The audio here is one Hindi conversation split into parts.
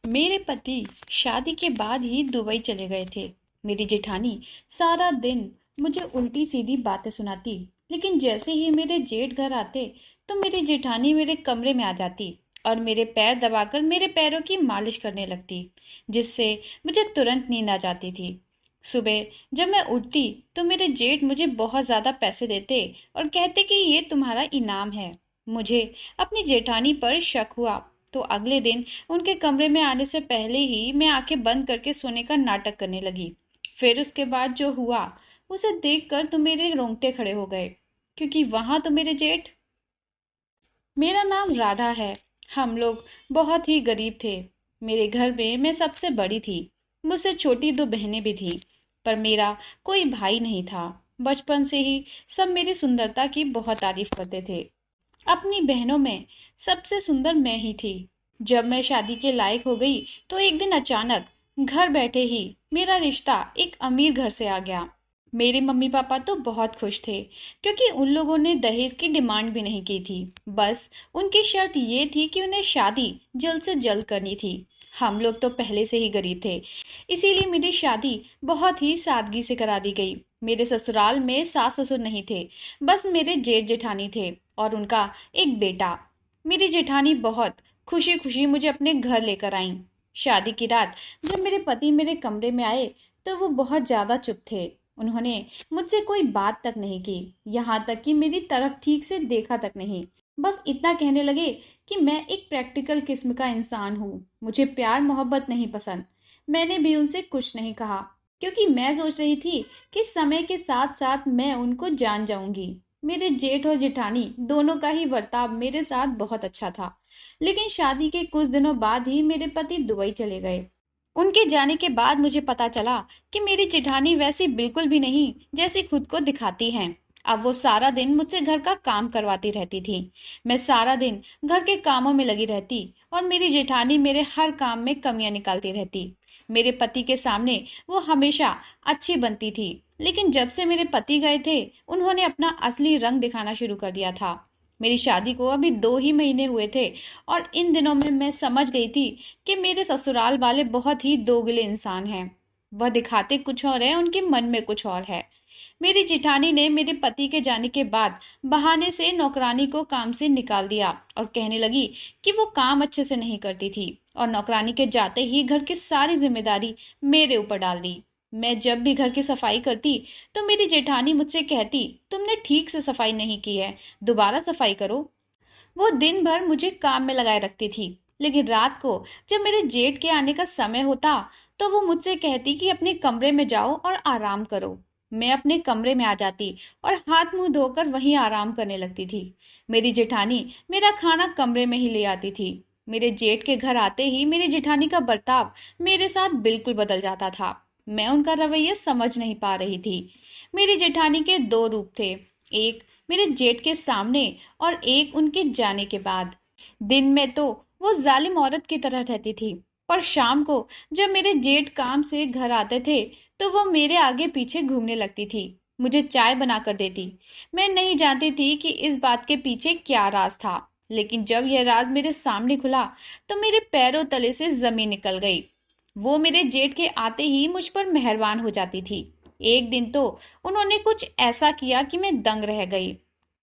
मेरे पति शादी के बाद ही दुबई चले गए थे। मेरी जेठानी सारा दिन मुझे उल्टी सीधी बातें सुनाती, लेकिन जैसे ही मेरे जेठ घर आते तो मेरी जेठानी मेरे कमरे में आ जाती और मेरे पैर दबाकर मेरे पैरों की मालिश करने लगती, जिससे मुझे तुरंत नींद आ जाती थी। सुबह जब मैं उठती तो मेरे जेठ मुझे बहुत ज्यादा पैसे देते और कहते कि ये तुम्हारा इनाम है। मुझे अपनी जेठानी पर शक हुआ तो अगले दिन उनके कमरे में आने से पहले ही मैं आंखें बंद करके सोने का नाटक करने लगी। फिर उसके बाद जो हुआ उसे देखकर तो मेरे रोंगटे खड़े हो गए, क्योंकि वहां तो मेरे जेठ। मेरा नाम राधा है। हम लोग बहुत ही गरीब थे। मेरे घर में मैं सबसे बड़ी थी। मुझसे छोटी दो बहनें भी थीं, पर मेरा कोई भाई नहीं था। बचपन से ही सब मेरी सुंदरता की बहुत तारीफ करते थे। अपनी बहनों में सबसे सुंदर मैं ही थी। जब मैं शादी के लायक हो गई तो एक दिन अचानक घर बैठे ही मेरा रिश्ता एक अमीर घर से आ गया। मेरे मम्मी पापा तो बहुत खुश थे, क्योंकि उन लोगों ने दहेज की डिमांड भी नहीं की थी। बस उनकी शर्त ये थी कि उन्हें शादी जल्द से जल्द करनी थी। हम लोग तो पहले से ही गरीब थे, इसीलिए मेरी शादी बहुत ही सादगी से करा दी गई। मेरे ससुराल में सास ससुर नहीं थे, बस मेरे जेठ जेठानी थे और उनका एक बेटा। मेरी जेठानी बहुत खुशी खुशी मुझे अपने घर लेकर आई। शादी की रात जब मेरे पति मेरे कमरे में आए तो वो बहुत ज्यादा चुप थे। उन्होंने मुझसे कोई बात तक नहीं की, यहाँ तक कि मेरी तरफ ठीक से देखा तक नहीं। बस इतना कहने लगे कि मैं एक प्रैक्टिकल किस्म का इंसान हूँ, मुझे प्यार मोहब्बत नहीं पसंद। मैंने भी उनसे कुछ नहीं कहा, क्योंकि मैं सोच रही थी कि समय के साथ साथ मैं उनको जान जाऊंगी। मेरे जेठ और जेठानी दोनों का ही बर्ताव मेरे साथ बहुत अच्छा था, लेकिन शादी के कुछ दिनों बाद ही मेरे पति दुबई चले गए। उनके जाने के बाद मुझे पता चला कि मेरी जेठानी वैसी बिल्कुल भी नहीं जैसी खुद को दिखाती हैं। अब वो सारा दिन मुझसे घर का काम करवाती रहती थी। मैं सारा दिन घर के कामों में लगी रहती और मेरी जेठानी मेरे हर काम में कमियां निकालती रहती। मेरे पति के सामने वो हमेशा अच्छी बनती थी, लेकिन जब से मेरे पति गए थे उन्होंने अपना असली रंग दिखाना शुरू कर दिया था। मेरी शादी को अभी 2 ही महीने हुए थे और इन दिनों में मैं समझ गई थी कि मेरे ससुराल वाले बहुत ही दोगले इंसान हैं। वह दिखाते कुछ और है, उनके मन में कुछ और है। मेरी जिठानी ने मेरे पति के जाने के बाद बहाने से नौकरानी को काम से निकाल दिया और कहने लगी कि वो काम अच्छे से नहीं करती थी, और नौकरानी के जाते ही घर की सारी जिम्मेदारी मेरे ऊपर डाल दी। मैं जब भी घर की सफाई करती तो मेरी जेठानी मुझसे कहती, तुमने ठीक से सफाई नहीं की है, दोबारा सफाई करो। वो दिन भर मुझे काम में लगाए रखती थी, लेकिन रात को जब मेरे जेठ के आने का समय होता तो वो मुझसे कहती कि अपने कमरे में जाओ और आराम करो। मैं अपने कमरे में आ जाती और हाथ मुंह धोकर वहीं आराम करने लगती थी। मेरी जेठानी मेरा खाना कमरे में ही ले आती थी। मेरे जेठ के घर आते ही मेरी जेठानी का बर्ताव मेरे साथ बिल्कुल बदल जाता था। मैं उनका रवैया समझ नहीं पा रही थी। मेरी जेठानी के दो रूप थे, एक मेरे जेठ के सामने और एक उनके जाने के बाद। दिन में तो वो जालिम औरत की तरह रहती थी, पर शाम को जब मेरे जेठ काम से घर आते थे तो वो मेरे आगे पीछे घूमने लगती थी, मुझे चाय बनाकर देती। मैं नहीं जानती थी कि इस बात के पीछे क्या राज था, लेकिन जब यह राज मेरे सामने खुला तो मेरे पैरों तले से जमीन निकल गई। वो मेरे जेठ के आते ही मुझ पर मेहरबान हो जाती थी। एक दिन तो उन्होंने कुछ ऐसा किया कि मैं दंग रह गई।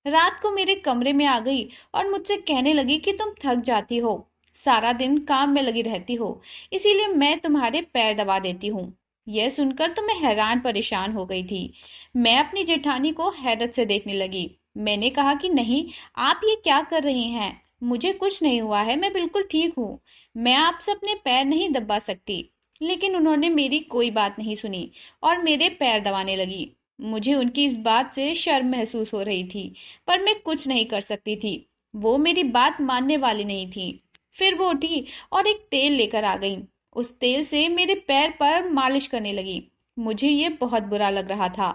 रात को मेरे कमरे में आ गई और मुझसे कहने लगी कि तुम थक जाती हो, सारा दिन काम में लगी रहती हो, इसीलिए मैं तुम्हारे पैर दबा देती हूँ। यह सुनकर तो मैं हैरान परेशान हो गई थी। मैं अपनी जेठानी को हैरत से देखने लगी। मैंने कहा कि नहीं, आप ये क्या कर रही हैं? मुझे कुछ नहीं हुआ है, मैं बिल्कुल ठीक हूँ। मैं आपसे अपने पैर नहीं दबा सकती। लेकिन उन्होंने मेरी कोई बात नहीं सुनी और मेरे पैर दबाने लगी। मुझे उनकी इस बात से शर्म महसूस हो रही थी, पर मैं कुछ नहीं कर सकती थी। वो मेरी बात मानने वाली नहीं थी। फिर वो उठी और एक तेल लेकर आ गई। उस तेल से मेरे पैर पर मालिश करने लगी। मुझे ये बहुत बुरा लग रहा था।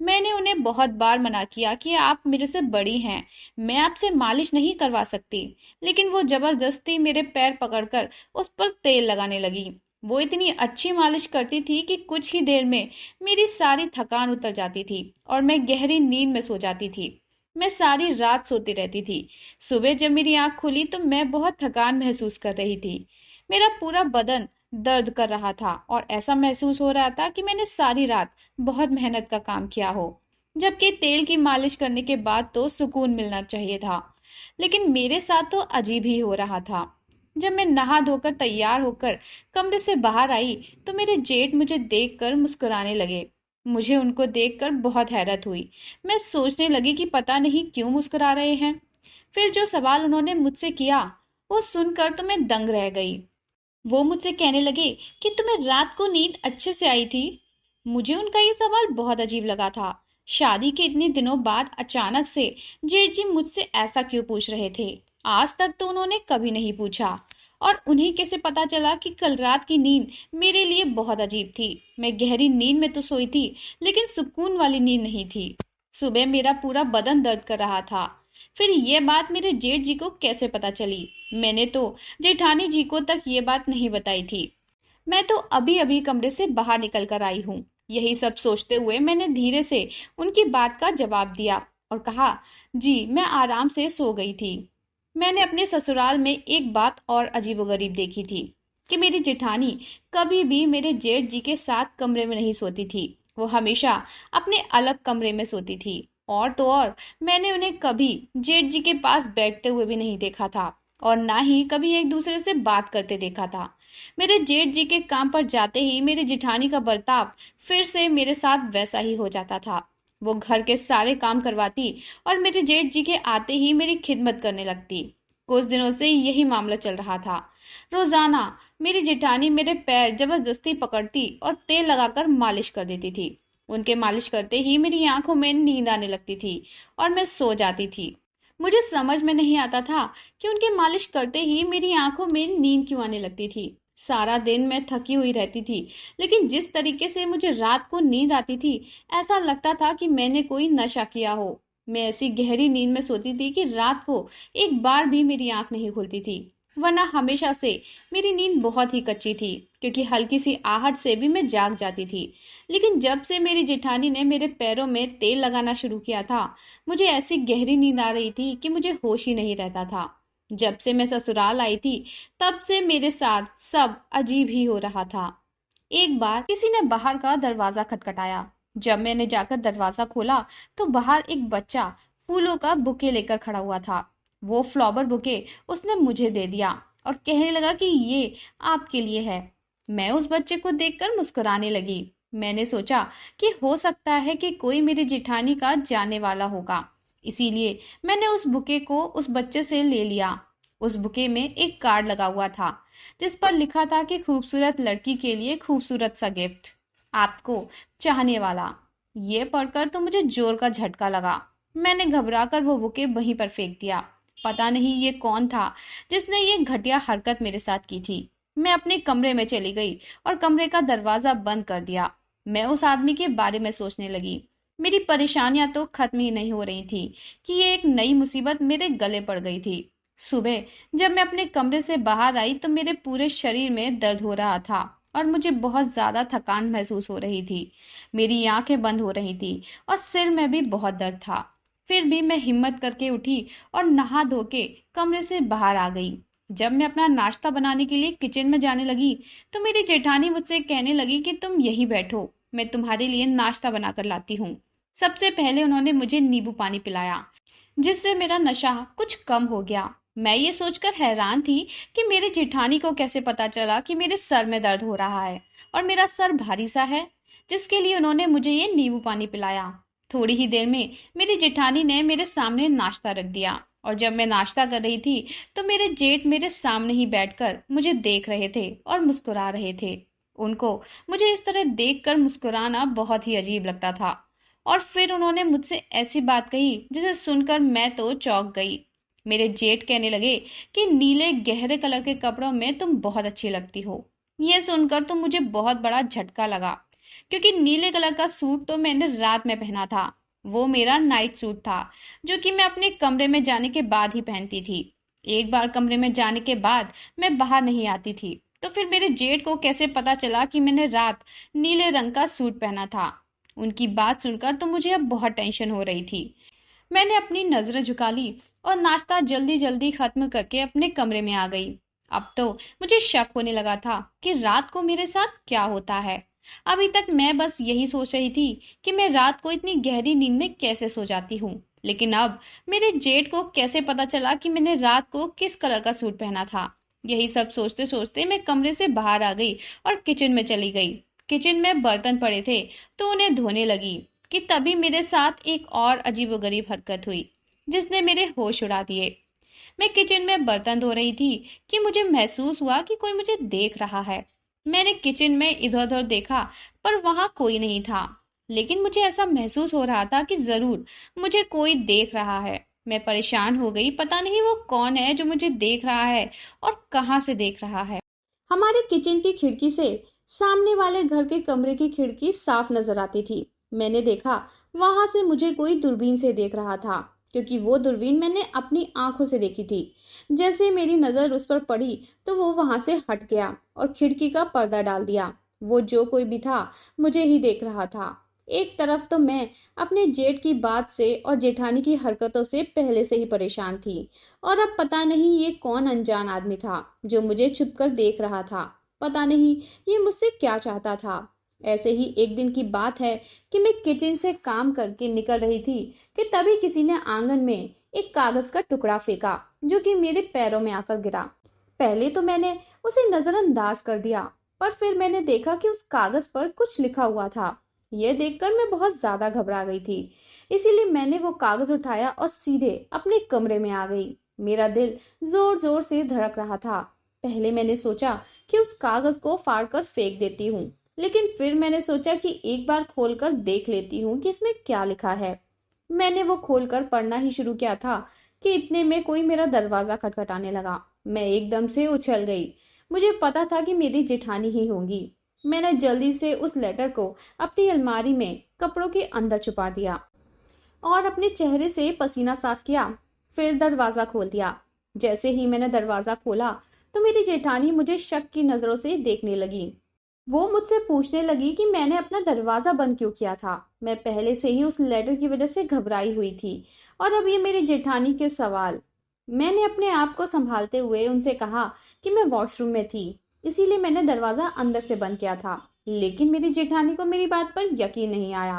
मैंने उन्हें बहुत बार मना किया कि आप मेरे से बड़ी हैं, मैं आपसे मालिश नहीं करवा सकती, लेकिन वो जबरदस्ती मेरे पैर पकड़कर उस पर तेल लगाने लगी। वो इतनी अच्छी मालिश करती थी कि कुछ ही देर में मेरी सारी थकान उतर जाती थी और मैं गहरी नींद में सो जाती थी। मैं सारी रात सोती रहती थी। सुबह जब मेरी आंख खुली तो मैं बहुत थकान महसूस कर रही थी। मेरा पूरा बदन दर्द कर रहा था और ऐसा महसूस हो रहा था कि मैंने सारी रात बहुत मेहनत का काम किया हो, जबकि तेल की मालिश करने के बाद तो सुकून मिलना चाहिए था। लेकिन मेरे साथ तो अजीब ही हो रहा था। जब मैं नहा धोकर तैयार होकर कमरे से बाहर आई तो मेरे जेठ मुझे देखकर मुस्कुराने लगे। मुझे उनको देखकर बहुत हैरत हुई। मैं सोचने लगी कि पता नहीं क्यों मुस्कुरा रहे हैं। फिर जो सवाल उन्होंने मुझसे किया वो सुनकर तो मैं दंग रह गई। वो मुझसे कहने लगे कि तुम्हें रात को नींद अच्छे से आई थी। मुझे उनका ये सवाल बहुत अजीब लगा था। शादी के इतने दिनों बाद अचानक से जेठ जी मुझसे ऐसा क्यों पूछ रहे थे? आज तक तो उन्होंने कभी नहीं पूछा। और उन्हें कैसे पता चला कि कल रात की नींद मेरे लिए बहुत अजीब थी? मैं गहरी नींद में तो सोई थी, लेकिन सुकून वाली नींद नहीं थी। सुबह मेरा पूरा बदन दर्द कर रहा था। फिर ये बात मेरे जेठ जी को कैसे पता चली? मैंने तो जेठानी जी को तक ये बात नहीं बताई थी। मैं तो अभी अभी कमरे से बाहर निकल कर आई हूँ। यही सब सोचते हुए मैंने धीरे से उनकी बात का जवाब दिया और कहा, जी मैं आराम से सो गई थी। मैंने अपने ससुराल में एक बात और अजीबोगरीब देखी थी कि मेरी जेठानी कभी भी मेरे जेठ जी के साथ कमरे में नहीं सोती थी। वो हमेशा अपने अलग कमरे में सोती थी। और तो और मैंने उन्हें कभी जेठ जी के पास बैठते हुए भी नहीं देखा था और ना ही कभी एक दूसरे से बात करते देखा था। मेरे जेठ जी के काम पर जाते ही मेरी जिठानी का बर्ताव फिर से मेरे साथ वैसा ही हो जाता था। वो घर के सारे काम करवाती और मेरे जेठ जी के आते ही मेरी खिदमत करने लगती। कुछ दिनों से यही मामला चल रहा था। रोजाना मेरी जेठानी मेरे पैर जबरदस्ती पकड़ती और तेल लगाकर मालिश कर देती थी। उनके मालिश करते ही मेरी आंखों में नींद आने लगती थी और मैं सो जाती थी। मुझे समझ में नहीं आता था कि उनके मालिश करते ही मेरी आंखों में नींद क्यों आने लगती थी। सारा दिन मैं थकी हुई रहती थी, लेकिन जिस तरीके से मुझे रात को नींद आती थी, ऐसा लगता था कि मैंने कोई नशा किया हो। मैं ऐसी गहरी नींद में सोती थी कि रात को एक बार भी मेरी आंख नहीं खुलती थी। वरना हमेशा से मेरी नींद बहुत ही कच्ची थी, क्योंकि हल्की सी आहट से भी मैं जाग जाती थी। लेकिन जब से मेरी जेठानी ने मेरे पैरों में तेल लगाना शुरू किया था, मुझे ऐसी गहरी नींद आ रही थी कि मुझे होश ही नहीं रहता था। जब से मैं ससुराल आई थी, तब से मेरे साथ सब अजीब ही हो रहा था। एक बार किसी ने बाहर का दरवाजा खटखटाया। जब मैंने जाकर दरवाजा खोला तो बाहर एक बच्चा फूलों का बुके लेकर खड़ा हुआ था। वो फ्लावर बुके उसने मुझे दे दिया और कहने लगा कि ये आपके लिए है। मैं उस बच्चे को देखकर मुस्कुराने लगी। मैंने सोचा कि हो सकता है कि कोई मेरी जिठानी का जाने वाला होगा, इसीलिए मैंने उस बुके को उस बच्चे से ले लिया। उस बुके में एक कार्ड लगा हुआ था जिस पर लिखा था कि खूबसूरत लड़की के लिए खूबसूरत सा गिफ्ट, आपको चाहने वाला। ये पढ़कर तो मुझे जोर का झटका लगा। मैंने घबराकर वो बुके वहीं पर फेंक दिया। पता नहीं ये कौन था जिसने ये घटिया हरकत मेरे साथ की थी। मैं अपने कमरे में चली गई और कमरे का दरवाजा बंद कर दिया। मैं उस आदमी के बारे में सोचने लगी। मेरी परेशानियां तो खत्म ही नहीं हो रही थी कि ये एक नई मुसीबत मेरे गले पड़ गई थी। सुबह जब मैं अपने कमरे से बाहर आई तो मेरे पूरे शरीर में दर्द हो रहा था और मुझे बहुत ज्यादा थकान महसूस हो रही थी। मेरी आंखें बंद हो रही थी और सिर में भी बहुत दर्द था। फिर भी मैं हिम्मत करके उठी और नहा धो के कमरे से बाहर आ गई। जब मैं अपना नाश्ता बनाने के लिए किचन में जाने लगी तो मेरी जेठानी मुझसे कहने लगी कि तुम यहीं बैठो, मैं तुम्हारे लिए नाश्ता बनाकर लाती हूँ। सबसे पहले उन्होंने मुझे नींबू पानी पिलाया, जिससे मेरा नशा कुछ कम हो गया। मैं ये सोचकर हैरान थी कि मेरी जेठानी को कैसे पता चला कि मेरे सर में दर्द हो रहा है और मेरा सर भारी सा है, जिसके लिए उन्होंने मुझे ये नींबू पानी पिलाया। थोड़ी ही देर में मेरी जेठानी ने मेरे सामने नाश्ता रख दिया और जब मैं नाश्ता कर रही थी तो मेरे जेठ मेरे सामने ही बैठकर मुझे देख रहे थे और मुस्कुरा रहे थे। उनको मुझे इस तरह देखकर मुस्कुराना बहुत ही अजीब लगता था। और फिर उन्होंने मुझसे ऐसी बात कही जिसे सुनकर मैं तो चौंक गई। मेरे जेठ कहने लगे कि नीले गहरे कलर के कपड़ों में तुम बहुत अच्छी लगती हो। यह सुनकर तो मुझे बहुत बड़ा झटका लगा, क्योंकि नीले कलर का सूट तो मैंने रात में पहना था। वो मेरा नाइट सूट था जो कि मैं अपने कमरे में जाने के बाद ही पहनती थी। एक बार कमरे में जाने के बाद मैं बाहर नहीं आती थी, तो फिर मेरे जेठ को कैसे पता चला कि मैंने रात नीले रंग का सूट पहना था? उनकी बात सुनकर तो मुझे अब बहुत टेंशन हो रही थी। मैंने अपनी नजरें झुका ली और नाश्ता जल्दी जल्दी खत्म करके अपने कमरे में आ गई। अब तो मुझे शक होने लगा था कि रात को मेरे साथ क्या होता है। अभी तक मैं बस यही सोच रही थी कि मैं रात को इतनी गहरी नींद में कैसे सो जाती हूँ, लेकिन अब मेरे जेठ को कैसे पता चला कि मैंने रात को किस कलर का सूट पहना था। यही सब सोचते सोचते मैं कमरे से बाहर आ गई और किचन में चली गई। किचन में बर्तन पड़े थे तो उन्हें धोने लगी कि तभी मेरे साथ एक और अजीबोगरीब हरकत हुई जिसने मेरे होश उड़ा दिए। मैं किचन में बर्तन धो रही थी कि मुझे महसूस हुआ कि कोई मुझे देख रहा है। मैंने किचन में इधर उधर देखा पर वहां कोई नहीं था, लेकिन मुझे ऐसा महसूस हो रहा था कि जरूर मुझे कोई देख रहा है। मैं परेशान हो गई, पता नहीं वो कौन है जो मुझे देख रहा है और कहाँ से देख रहा है। हमारे किचन की खिड़की से सामने वाले घर के कमरे की खिड़की साफ नजर आती थी। मैंने देखा वहां से मुझे कोई दूरबीन से देख रहा था, क्योंकि वो दूरबीन मैंने अपनी आंखों से देखी थी। जैसे मेरी नजर उस पर पड़ी तो वो वहां से हट गया और खिड़की का पर्दा डाल दिया। वो जो कोई भी था मुझे ही देख रहा था। एक तरफ तो मैं अपने जेठ की बात से और जेठानी की हरकतों से पहले से ही परेशान थी, और अब पता नहीं ये कौन अनजान आदमी था जो मुझे छुपकर देख रहा था। पता नहीं ये मुझसे क्या चाहता था। ऐसे ही एक दिन की बात है कि मैं किचन से काम करके निकल रही थी कि तभी किसी ने आंगन में एक कागज का टुकड़ा फेंका जो कि मेरे पैरों में आकर गिरा। पहले तो मैंने उसे नजरअंदाज कर दिया, पर फिर मैंने देखा कि उस कागज पर कुछ लिखा हुआ था। यह देखकर मैं बहुत ज्यादा घबरा गई थी, इसीलिए मैंने वो कागज उठाया और सीधे अपने कमरे में आ गई। मेरा दिल जोर जोर से धड़क रहा था। पहले मैंने सोचा कि उस कागज को फाड़कर फेंक देती हूँ, लेकिन फिर मैंने सोचा कि एक बार खोलकर देख लेती हूँ कि इसमें क्या लिखा है। मैंने वो खोलकर पढ़ना ही शुरू किया था कि इतने में कोई मेरा दरवाजा खटखटाने लगा। मैं एकदम से उछल गई। मुझे पता था कि मेरी जेठानी ही होंगी। मैंने जल्दी से उस लेटर को अपनी अलमारी में कपड़ों के अंदर छुपा दिया और अपने चेहरे से पसीना साफ किया। फिर दरवाजा खोल दिया। जैसे ही मैंने दरवाजा खोला तो मेरी जेठानी मुझे शक की नजरों से देखने लगी। वो मुझसे पूछने लगी कि मैंने अपना दरवाजा बंद क्यों किया था। मैं पहले से ही उस लेटर की वजह से घबराई हुई थी, और अब ये मेरी जेठानी के सवाल। मैंने अपने आप को संभालते हुए उनसे कहा कि मैं वॉशरूम में थी, इसीलिए मैंने दरवाजा अंदर से बंद किया था। लेकिन मेरी जेठानी को मेरी बात पर यकीन नहीं आया।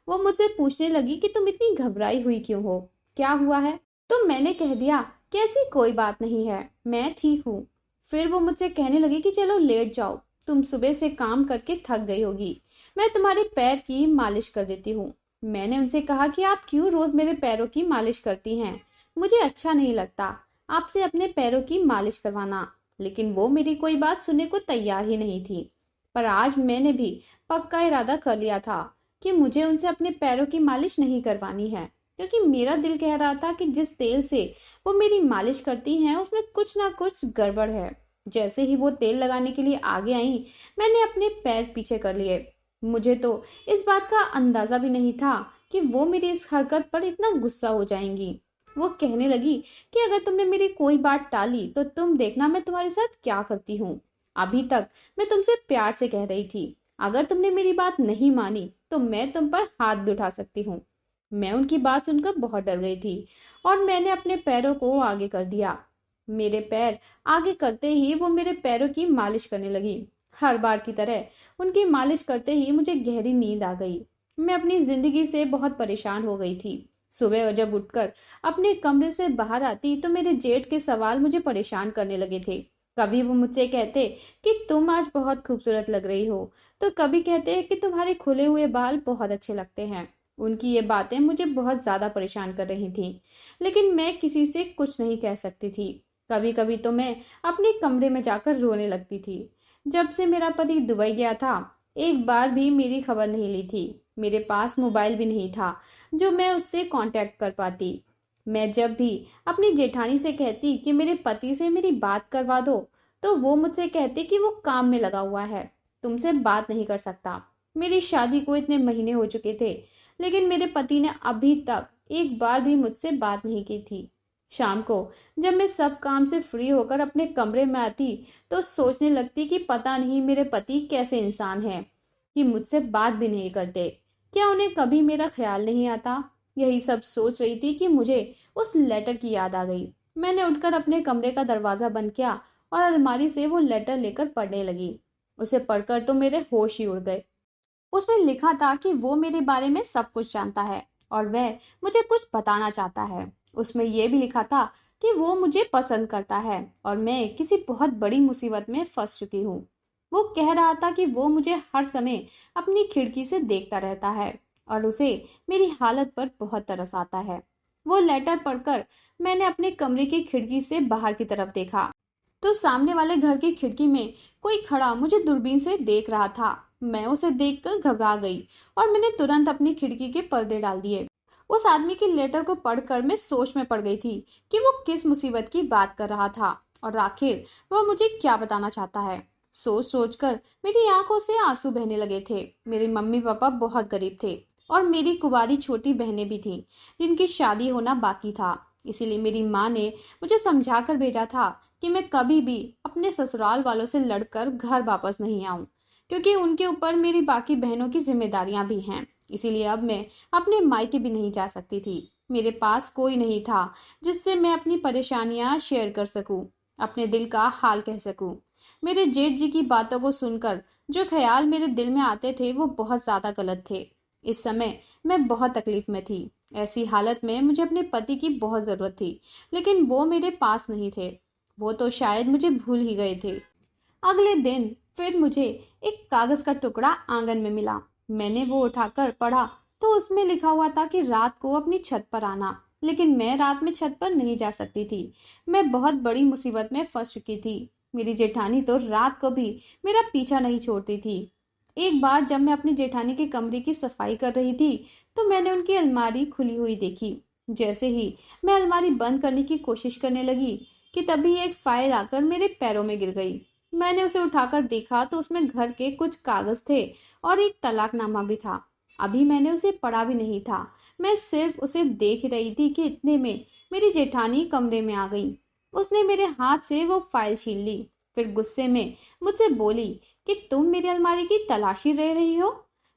वो मुझसे पूछने लगी कि तुम इतनी घबराई हुई क्यों हो, क्या हुआ है। तो मैंने कह दिया कि ऐसी कोई बात नहीं है, मैं ठीक हूँ। फिर वो मुझसे कहने लगी कि चलो लेट जाओ, तुम सुबह से काम करके थक गई होगी, मैं तुम्हारे पैर की मालिश कर देती हूँ। मैंने उनसे कहा कि आप क्यों रोज मेरे पैरों की मालिश करती हैं, मुझे अच्छा नहीं लगता आपसे अपने पैरों की मालिश करवाना। लेकिन वो मेरी कोई बात सुनने को तैयार ही नहीं थी। पर आज मैंने भी पक्का इरादा कर लिया था कि मुझे उनसे अपने पैरों की मालिश नहीं करवानी है, क्योंकि मेरा दिल कह रहा था कि जिस तेल से वो मेरी मालिश करती हैं उसमें कुछ ना कुछ गड़बड़ है। जैसे ही वो तेल लगाने के लिए आगे आई, मैंने अपने पैर पीछे कर लिए। मुझे तो इस बात का अंदाजा भी नहीं था कि वो मेरी इस हरकत पर इतना गुस्सा हो जाएंगी। वो कहने लगी कि अगर तुमने मेरी कोई बात टाली तो तुम देखना मैं तुम्हारे साथ क्या करती हूँ। अभी तक मैं तुमसे प्यार से कह रही थी, अगर तुमने मेरी बात नहीं मानी तो मैं तुम पर हाथ भी उठा सकती हूँ। मैं उनकी बात सुनकर बहुत डर गई थी और मैंने अपने पैरों को आगे कर दिया। मेरे पैर आगे करते ही वो मेरे पैरों की मालिश करने लगी। हर बार की तरह उनकी मालिश करते ही मुझे गहरी नींद आ गई। मैं अपनी जिंदगी से बहुत परेशान हो गई थी। सुबह जब उठकर अपने कमरे से बाहर आती तो मेरे जेठ के सवाल मुझे परेशान करने लगे थे। कभी वो मुझसे कहते कि तुम आज बहुत खूबसूरत लग रही हो, तो कभी कहते कि तुम्हारे खुले हुए बाल बहुत अच्छे लगते हैं। उनकी ये बातें मुझे बहुत ज्यादा परेशान कर रही थी, लेकिन मैं किसी से कुछ नहीं कह सकती थी। कभी कभी तो मैं अपने कमरे में जाकर रोने लगती थी। जब से मेरा पति दुबई गया था, एक बार भी मेरी खबर नहीं ली थी। मेरे पास मोबाइल भी नहीं था जो मैं उससे कांटेक्ट कर पाती। मैं जब भी अपनी जेठानी से कहती कि मेरे पति से मेरी बात करवा दो, तो वो मुझसे कहते कि वो काम में लगा हुआ है, तुमसे बात नहीं कर सकता। मेरी शादी को इतने महीने हो चुके थे, लेकिन मेरे पति ने अभी तक एक बार भी मुझसे बात नहीं की थी। शाम को जब मैं सब काम से फ्री होकर अपने कमरे में आती तो सोचने लगती कि पता नहीं मेरे पति कैसे इंसान हैं कि मुझसे बात भी नहीं करते। क्या उन्हें कभी मेरा ख्याल नहीं आता। यही सब सोच रही थी कि मुझे उस लेटर की याद आ गई। मैंने उठकर अपने कमरे का दरवाजा बंद किया और अलमारी से वो लेटर लेकर पढ़ने लगी। उसे पढ़कर तो मेरे होश ही उड़ गए। उसमें लिखा था कि वो मेरे बारे में सब कुछ जानता है और वह मुझे कुछ बताना चाहता है। उसमें यह भी लिखा था कि वो मुझे पसंद करता है और मैं किसी बहुत बड़ी मुसीबत में फंस चुकी हूँ। वो कह रहा था कि वो मुझे हर समय अपनी खिड़की से देखता रहता है और उसे मेरी हालत पर बहुत तरस आता है। वो लेटर पढ़कर मैंने अपने कमरे की खिड़की से बाहर की तरफ देखा तो सामने वाले घर की खिड़की में कोई खड़ा मुझे दूरबीन से देख रहा था। मैं उसे देखकर घबरा गई और मैंने तुरंत अपनी खिड़की के पर्दे डाल दिए। उस आदमी की लेटर को पढ़कर मैं सोच में पड़ गई थी कि वो किस मुसीबत की बात कर रहा था और आखिर वह मुझे क्या बताना चाहता है। सोच सोचकर मेरी आंखों से आंसू बहने लगे थे। मेरे मम्मी पापा बहुत गरीब थे और मेरी कुंवारी छोटी बहनें भी थीं जिनकी शादी होना बाकी था। इसीलिए मेरी माँ ने मुझे समझा कर भेजा था कि मैं कभी भी अपने ससुराल वालों से लड़कर घर वापस नहीं आऊं, क्योंकि उनके ऊपर मेरी बाकी बहनों की जिम्मेदारियां भी हैं। इसीलिए अब मैं अपने मायके भी नहीं जा सकती थी। मेरे पास कोई नहीं था जिससे मैं अपनी परेशानियां शेयर कर सकूं, अपने दिल का हाल कह सकूं। मेरे जेठ जी की बातों को सुनकर जो ख्याल मेरे दिल में आते थे वो बहुत ज्यादा गलत थे। इस समय मैं बहुत तकलीफ में थी। ऐसी हालत में मुझे अपने पति की बहुत जरूरत थी, लेकिन वो मेरे पास नहीं थे। वो तो शायद मुझे भूल ही गए थे। अगले दिन फिर मुझे एक कागज का टुकड़ा आंगन में मिला। मैंने वो उठाकर पढ़ा तो उसमें लिखा हुआ था कि रात को अपनी छत पर आना, लेकिन मैं रात में छत पर नहीं जा सकती थी। मैं बहुत बड़ी मुसीबत में फंस चुकी थी। मेरी जेठानी तो रात को भी मेरा पीछा नहीं छोड़ती थी। एक बार जब मैं अपनी जेठानी के कमरे की सफाई कर रही थी तो मैंने उनकी अलमारी खुली हुई देखी। जैसे ही मैं अलमारी बंद करने की कोशिश करने लगी कि तभी एक फाइल आकर मेरे पैरों में गिर गई। मैंने उसे उठाकर देखा तो उसमें घर के कुछ कागज थे और एक तलाकनामा भी था। अभी मैंने उसे पढ़ा भी नहीं था। मैं सिर्फ उसे देख रही थी कि इतने में मेरी जेठानी कमरे में आ गई। उसने मेरे हाथ से वो फाइल छीन ली। फिर गुस्से में मुझसे बोली कि तुम मेरी अलमारी की तलाशी ले रही हो।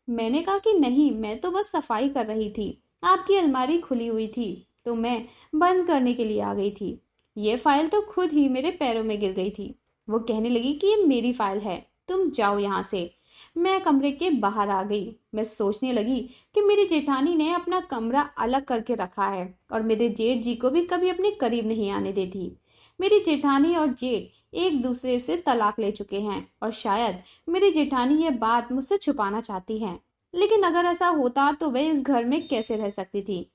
मैंने कहा कि नहीं, मैं तो बस सफाई कर रही थी। आपकी अलमारी खुली हुई थी तो मैं बंद करने के लिए आ गई थी। ये फाइल तो खुद ही मेरे पैरों में गिर गई थी। वो कहने लगी कि ये मेरी फाइल है, तुम जाओ यहाँ से। मैं कमरे के बाहर आ गई। मैं सोचने लगी कि मेरी जेठानी ने अपना कमरा अलग करके रखा है और मेरे जेठ जी को भी कभी अपने करीब नहीं आने देती। मेरी जेठानी और जेठ एक दूसरे से तलाक ले चुके हैं और शायद मेरी जेठानी ये बात मुझसे छुपाना चाहती है। लेकिन अगर ऐसा होता तो वह इस घर में कैसे रह सकती थी।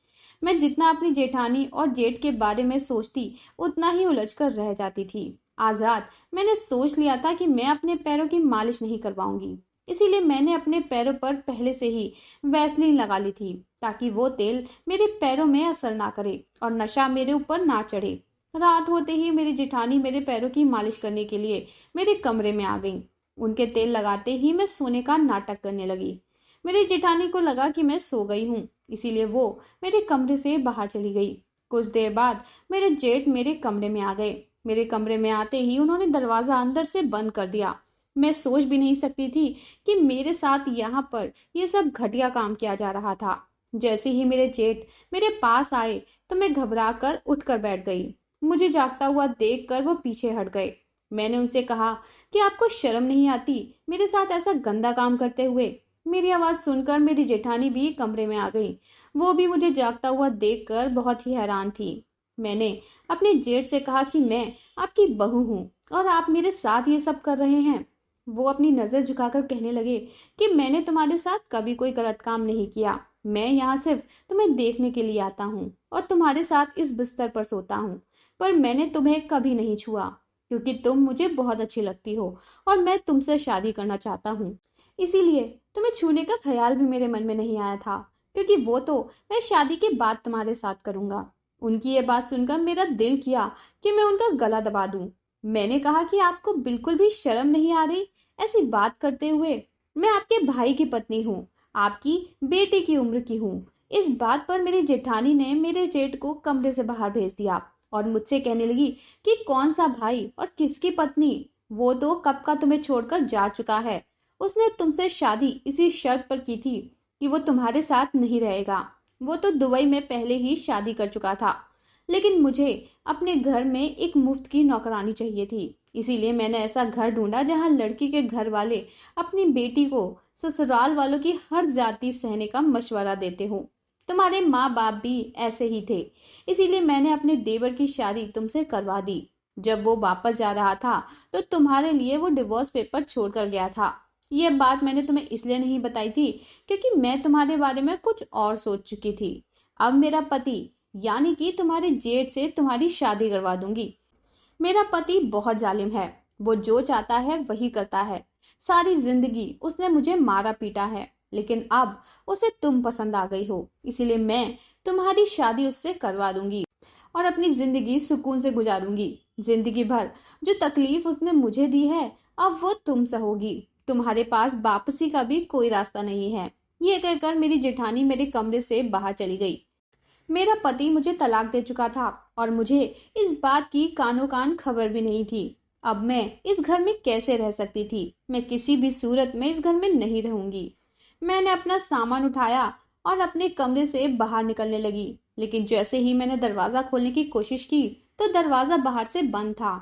मैं जितना अपनी जेठानी और जेठ के बारे में सोचती उतना ही उलझ कर रह जाती थी। आज रात मैंने सोच लिया था कि मैं अपने पैरों की मालिश नहीं करवाऊंगी। इसीलिए मैंने अपने पैरों पर पहले से ही वैसलीन लगा ली थी ताकि वो तेल मेरे पैरों में असर ना करे और नशा मेरे ऊपर ना चढ़े। रात होते ही मेरी जेठानी मेरे पैरों की मालिश करने के लिए मेरे कमरे में आ गई। उनके तेल लगाते ही मैं सोने का नाटक करने लगी। मेरी जेठानी को लगा कि मैं सो गई हूँ, इसीलिए वो मेरे कमरे से बाहर चली गई। कुछ देर बाद मेरे जेठ मेरे कमरे में आ गए। मेरे कमरे में आते ही उन्होंने दरवाजा अंदर से बंद कर दिया। मैं सोच भी नहीं सकती थी कि मेरे साथ यहाँ पर ये सब घटिया काम किया जा रहा था। जैसे ही मेरे जेठ मेरे पास आए तो मैं घबरा कर उठकर बैठ गई। मुझे जागता हुआ देखकर वो पीछे हट गए। मैंने उनसे कहा कि आपको शर्म नहीं आती मेरे साथ ऐसा गंदा काम करते हुए। मेरी आवाज सुनकर मेरी जेठानी भी कमरे में आ गई। वो भी मुझे जागता हुआ देखकर बहुत ही हैरान थी। मैंने अपने जेठ से कहा कि मैं आपकी बहू हूँ और आप मेरे साथ ये सब कर रहे हैं। वो अपनी नजर झुकाकर कहने लगे कि मैंने तुम्हारे साथ कभी कोई गलत काम नहीं किया। मैं यहाँ सिर्फ तुम्हें देखने के लिए आता हूँ और तुम्हारे साथ इस बिस्तर पर सोता हूँ, पर मैंने तुम्हें कभी नहीं छुआ क्योंकि तुम मुझे बहुत अच्छी लगती हो और मैं तुमसे शादी करना चाहता हूँ। इसीलिए तुम्हें छूने का ख्याल भी मेरे मन में नहीं आया था, क्योंकि वो तो मैं शादी के बाद तुम्हारे साथ करूंगा। उनकी ये बात सुनकर मेरा दिल किया कि मैं उनका गला दबा दूं। मैंने कहा कि आपको बिल्कुल भी शर्म नहीं आ रही ऐसी बात करते हुए। मैं आपके भाई की पत्नी हूँ, आपकी बेटी की उम्र की हूँ। इस बात पर मेरी जेठानी ने मेरे जेठ को कमरे से बाहर भेज दिया और मुझसे कहने लगी कि कौन सा भाई और किसकी पत्नी, वो तो कब का तुम्हें छोड़कर जा चुका है। उसने तुमसे शादी इसी शर्त पर की थी कि वो तुम्हारे साथ नहीं रहेगा। वो तो दुबई में पहले ही शादी कर चुका था, लेकिन मुझे अपने घर में एक मुफ्त की नौकरानी चाहिए थी इसीलिए मैंने ऐसा घर ढूंढा जहां लड़की के घर वाले अपनी बेटी को ससुराल वालों की हर जाति सहने का मशवरा देते हो। तुम्हारे माँ बाप भी ऐसे ही थे, इसीलिए मैंने अपने देवर की शादी तुमसे करवा दी। जब वो वापस जा रहा था तो तुम्हारे लिए वो डिवोर्स पेपर छोड़कर गया था। यह बात मैंने तुम्हें इसलिए नहीं बताई थी क्योंकि मैं तुम्हारे बारे में कुछ और सोच चुकी थी। अब मेरा पति यानी कि तुम्हारे जेठ से तुम्हारी शादी करवा दूंगी। मेरा पति बहुत जालिम है, वो जो चाहता है वही करता है। सारी जिंदगी उसने मुझे मारा पीटा है, लेकिन अब उसे तुम पसंद आ गई हो, इसीलिए मैं तुम्हारी शादी उससे करवा दूंगी और अपनी जिंदगी सुकून से गुजारूंगी। जिंदगी भर जो तकलीफ उसने मुझे दी है अब वो तुम सहोगी। तुम्हारे पास वापसी का भी कोई रास्ता नहीं है। ये कहकर मेरी जेठानी मेरे कमरे से बाहर चली गई। मेरा पति मुझे तलाक दे चुका था और मुझे इस बात की कानो कान खबर भी नहीं थी। अब मैं इस घर में कैसे रह सकती थी? मैं किसी भी सूरत में इस घर में नहीं रहूंगी। मैंने अपना सामान उठाया और अपने कमरे से बाहर निकलने लगी, लेकिन जैसे ही मैंने दरवाजा खोलने की कोशिश की तो दरवाजा बाहर से बंद था।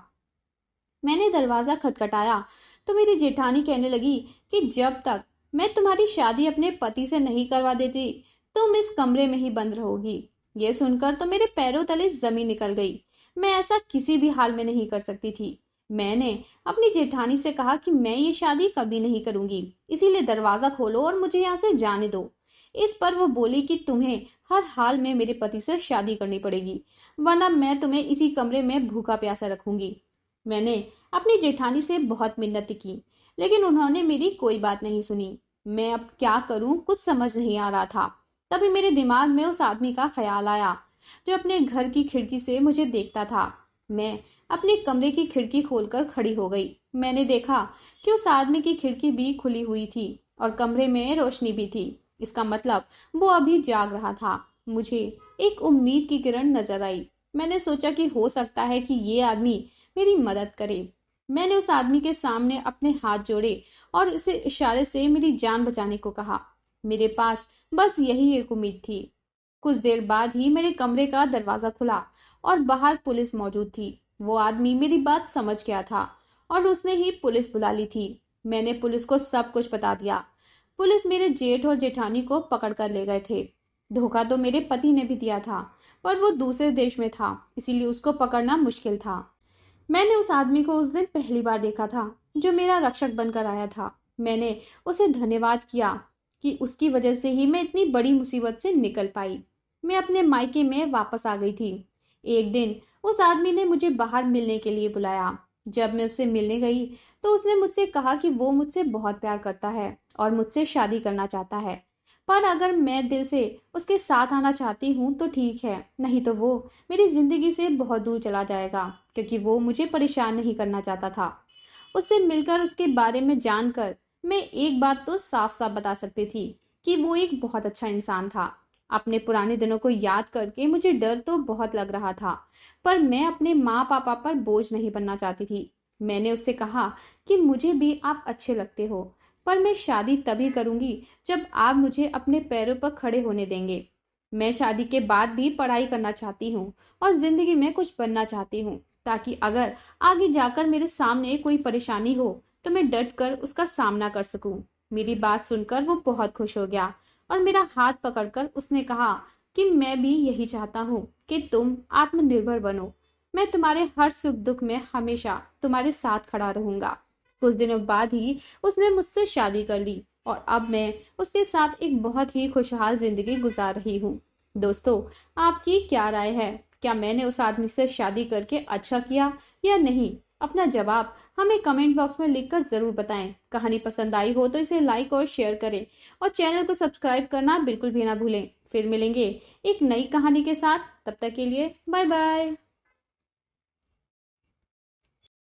मैंने दरवाजा खटखटाया तो मेरी जेठानी कहने लगी कि जब तक मैं तुम्हारी शादी अपने पति से नहीं करवा देती तुम इस कमरे में ही बंद रहोगी। ये सुनकर तो मेरे पैरों तले जमीन निकल गई। मैं ऐसा किसी भी हाल में नहीं कर सकती थी। मैंने अपनी जेठानी से कहा कि मैं ये शादी कभी नहीं करूंगी, इसीलिए दरवाजा खोलो और मुझे यहाँ से जाने दो। इस पर वो बोली कि तुम्हें हर हाल में मेरे पति से शादी करनी पड़ेगी, वरना मैं तुम्हें इसी कमरे में भूखा प्यासा रखूंगी। मैंने अपनी जेठानी से बहुत मिन्नत की, लेकिन उन्होंने मेरी कोई बात नहीं सुनी। मैं अब क्या करूं कुछ समझ नहीं आ रहा था। तभी मेरे दिमाग में उस आदमी का ख्याल आया जो अपने घर की खिड़की से मुझे देखता था। मैं अपने कमरे की खिड़की खोलकर खड़ी हो गई। मैंने देखा कि उस आदमी की खिड़की भी खुली हुई थी और कमरे में रोशनी भी थी। इसका मतलब वो अभी जाग रहा था। मुझे एक उम्मीद की किरण नजर आई। मैंने सोचा कि हो सकता है कि ये आदमी मेरी मदद करे। मैंने उस आदमी के सामने अपने हाथ जोड़े और उसे इशारे से मेरी जान बचाने को कहा। मेरे पास बस यही एक उम्मीद थी। कुछ देर बाद ही मेरे कमरे का दरवाजा खुला और बाहर पुलिस मौजूद थी। वो आदमी मेरी बात समझ गया था और उसने ही पुलिस बुला ली थी। मैंने पुलिस को सब कुछ बता दिया। पुलिस मेरे जेठ और जेठानी को पकड़ कर ले गए थे। धोखा तो मेरे पति ने भी दिया था, पर वो दूसरे देश में था, इसीलिए उसको पकड़ना मुश्किल था। मैंने उस आदमी को उस दिन पहली बार देखा था जो मेरा रक्षक बनकर आया था। मैंने उसे धन्यवाद किया कि उसकी वजह से ही मैं इतनी बड़ी मुसीबत से निकल पाई। मैं अपने मायके में वापस आ गई थी। एक दिन उस आदमी ने मुझे बाहर मिलने के लिए बुलाया। जब मैं उससे मिलने गई तो उसने मुझसे कहा कि वो मुझसे बहुत प्यार करता है और मुझसे शादी करना चाहता है, पर अगर मैं दिल से उसके साथ आना चाहती हूँ तो ठीक है, नहीं तो वो मेरी जिंदगी से बहुत दूर चला जाएगा, क्योंकि वो मुझे परेशान नहीं करना चाहता था। उससे मिलकर उसके बारे में जानकर मैं एक बात तो साफ साफ बता सकती थी कि वो एक बहुत अच्छा इंसान था। अपने पुराने दिनों को याद करके मुझे डर तो बहुत लग रहा था, पर मैं अपने माँ पापा पर बोझ नहीं बनना चाहती थी। मैंने उससे कहा कि मुझे भी आप अच्छे लगते हो, पर मैं शादी तभी करूंगी जब आप मुझे अपने पैरों पर खड़े होने देंगे। मैं शादी के बाद भी पढ़ाई करना चाहती हूँ और जिंदगी में कुछ बनना चाहती हूँ, ताकि अगर आगे जाकर मेरे सामने कोई परेशानी हो तो मैं डट कर उसका सामना कर सकूं। मेरी बात सुनकर वो बहुत खुश हो गया और मेरा हाथ पकड़कर उसने कहा कि मैं भी यही चाहता हूँ कि तुम आत्मनिर्भर बनो। मैं तुम्हारे हर सुख दुख में हमेशा तुम्हारे साथ खड़ा रहूंगा। कुछ दिनों बाद ही उसने मुझसे शादी कर ली और अब मैं उसके साथ एक बहुत ही खुशहाल जिंदगी गुजार रही हूँ। दोस्तों, आपकी क्या राय है? क्या मैंने उस आदमी से शादी करके अच्छा किया या नहीं? अपना जवाब हमें कमेंट बॉक्स में लिखकर जरूर बताएं। कहानी पसंद आई हो तो इसे लाइक और शेयर करें और चैनल को सब्सक्राइब करना बिल्कुल भी ना भूलें। फिर मिलेंगे एक नई कहानी के साथ, तब तक के लिए बाय बाय।